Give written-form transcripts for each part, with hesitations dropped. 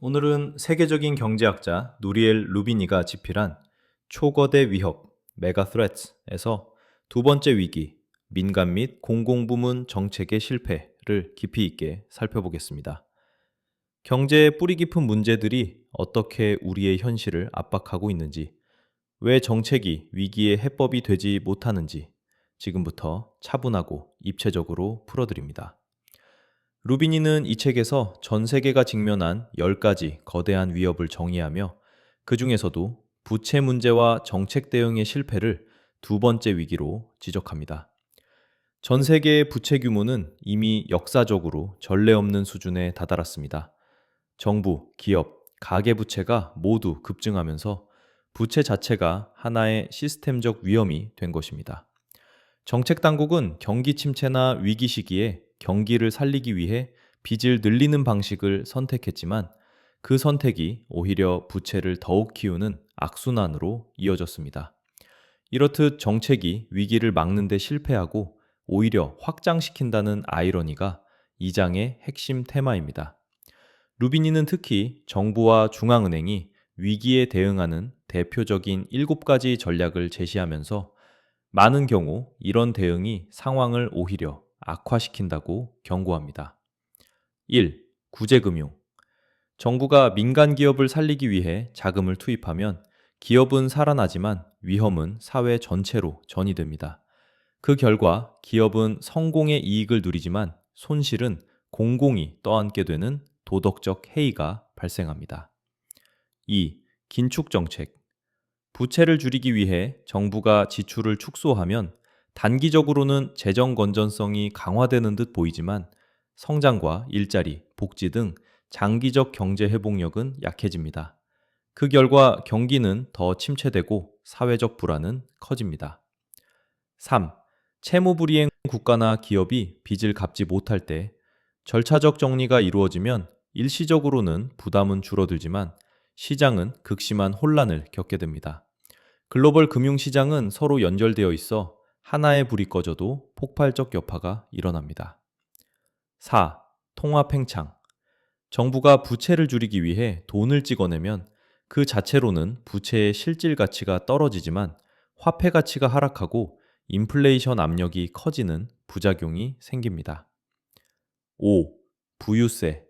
오늘은 세계적인 경제학자 누리엘 루비니가 집필한 초거대 위협 메가 스레츠에서 두 번째 위기 민간 및 공공부문 정책의 실패를 깊이 있게 살펴보겠습니다. 경제의 뿌리 깊은 문제들이 어떻게 우리의 현실을 압박하고 있는지, 왜 정책이 위기의 해법이 되지 못하는지 지금부터 차분하고 입체적으로 풀어드립니다. 루비니는 이 책에서 전 세계가 직면한 10가지 거대한 위협을 정의하며 그 중에서도 부채 문제와 정책 대응의 실패를 두 번째 위기로 지적합니다. 전 세계의 부채 규모는 이미 역사적으로 전례 없는 수준에 다다랐습니다. 정부, 기업, 가계부채가 모두 급증하면서 부채 자체가 하나의 시스템적 위험이 된 것입니다. 정책 당국은 경기 침체나 위기 시기에 경기를 살리기 위해 빚을 늘리는 방식을 선택했지만 그 선택이 오히려 부채를 더욱 키우는 악순환으로 이어졌습니다. 이렇듯 정책이 위기를 막는 데 실패하고 오히려 확장시킨다는 아이러니가 이 장의 핵심 테마입니다. 루비니는 특히 정부와 중앙은행이 위기에 대응하는 대표적인 7가지 전략을 제시하면서 많은 경우 이런 대응이 상황을 오히려 악화시킨다고 경고합니다. 1. 구제금융. 정부가 민간 기업을 살리기 위해 자금을 투입하면 기업은 살아나지만 위험은 사회 전체로 전이됩니다. 그 결과 기업은 성공의 이익을 누리지만 손실은 공공이 떠안게 되는 도덕적 해이가 발생합니다. 2. 긴축 정책. 부채를 줄이기 위해 정부가 지출을 축소하면 단기적으로는 재정 건전성이 강화되는 듯 보이지만 성장과 일자리, 복지 등 장기적 경제 회복력은 약해집니다. 그 결과 경기는 더 침체되고 사회적 불안은 커집니다. 3. 채무 불이행 국가나 기업이 빚을 갚지 못할 때 절차적 정리가 이루어지면 일시적으로는 부담은 줄어들지만 시장은 극심한 혼란을 겪게 됩니다. 글로벌 금융시장은 서로 연결되어 있어 하나의 불이 꺼져도 폭발적 여파가 일어납니다. 4. 통화 팽창. 정부가 부채를 줄이기 위해 돈을 찍어내면 그 자체로는 부채의 실질 가치가 떨어지지만 화폐 가치가 하락하고 인플레이션 압력이 커지는 부작용이 생깁니다. 5. 부유세.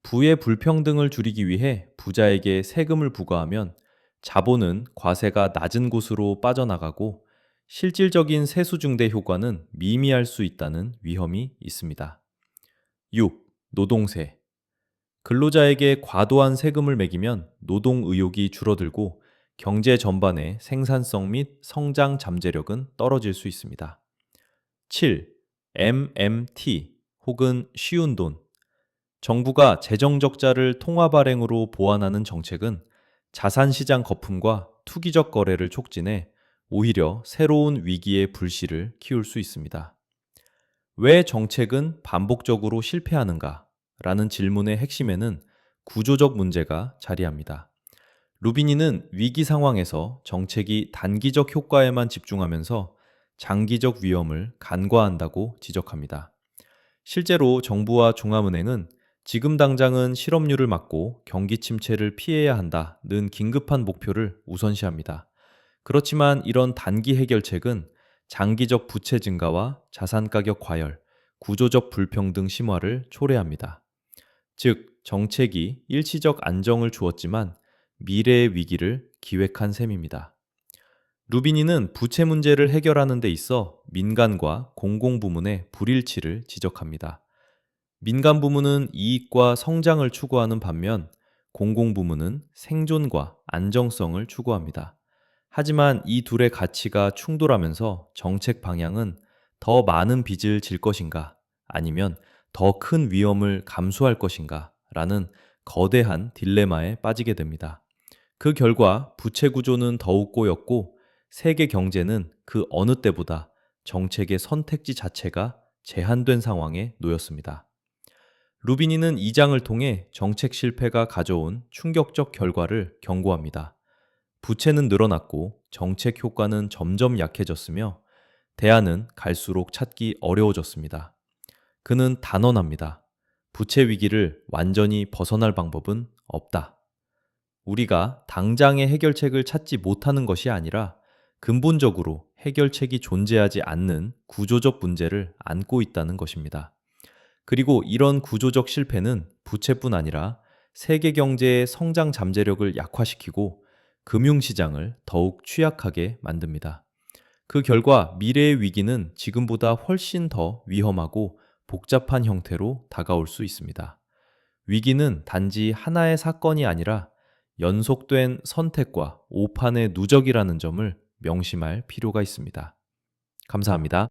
부의 불평등을 줄이기 위해 부자에게 세금을 부과하면 자본은 과세가 낮은 곳으로 빠져나가고 실질적인 세수 증대 효과는 미미할 수 있다는 위험이 있습니다. 6. 노동세. 근로자에게 과도한 세금을 매기면 노동 의욕이 줄어들고 경제 전반의 생산성 및 성장 잠재력은 떨어질 수 있습니다. 7. MMT 혹은 쉬운 돈. 정부가 재정 적자를 통화 발행으로 보완하는 정책은 자산시장 거품과 투기적 거래를 촉진해 오히려 새로운 위기의 불씨를 키울 수 있습니다. 왜 정책은 반복적으로 실패하는가? 라는 질문의 핵심에는 구조적 문제가 자리합니다. 루비니는 위기 상황에서 정책이 단기적 효과에만 집중하면서 장기적 위험을 간과한다고 지적합니다. 실제로 정부와 중앙은행은 지금 당장은 실업률을 막고 경기 침체를 피해야 한다는 긴급한 목표를 우선시합니다. 그렇지만 이런 단기 해결책은 장기적 부채 증가와 자산 가격 과열, 구조적 불평등 심화를 초래합니다. 즉, 정책이 일시적 안정을 주었지만 미래의 위기를 기획한 셈입니다. 루비니는 부채 문제를 해결하는 데 있어 민간과 공공부문의 불일치를 지적합니다. 민간 부문은 이익과 성장을 추구하는 반면 공공부문은 생존과 안정성을 추구합니다. 하지만 이 둘의 가치가 충돌하면서 정책 방향은 더 많은 빚을 질 것인가 아니면 더 큰 위험을 감수할 것인가 라는 거대한 딜레마에 빠지게 됩니다. 그 결과 부채 구조는 더욱 꼬였고 세계 경제는 그 어느 때보다 정책의 선택지 자체가 제한된 상황에 놓였습니다. 루비니는 이 장을 통해 정책 실패가 가져온 충격적 결과를 경고합니다. 부채는 늘어났고 정책 효과는 점점 약해졌으며 대안은 갈수록 찾기 어려워졌습니다. 그는 단언합니다. 부채 위기를 완전히 벗어날 방법은 없다. 우리가 당장의 해결책을 찾지 못하는 것이 아니라 근본적으로 해결책이 존재하지 않는 구조적 문제를 안고 있다는 것입니다. 그리고 이런 구조적 실패는 부채뿐 아니라 세계 경제의 성장 잠재력을 약화시키고 금융시장을 더욱 취약하게 만듭니다. 그 결과 미래의 위기는 지금보다 훨씬 더 위험하고 복잡한 형태로 다가올 수 있습니다. 위기는 단지 하나의 사건이 아니라 연속된 선택과 오판의 누적이라는 점을 명심할 필요가 있습니다. 감사합니다.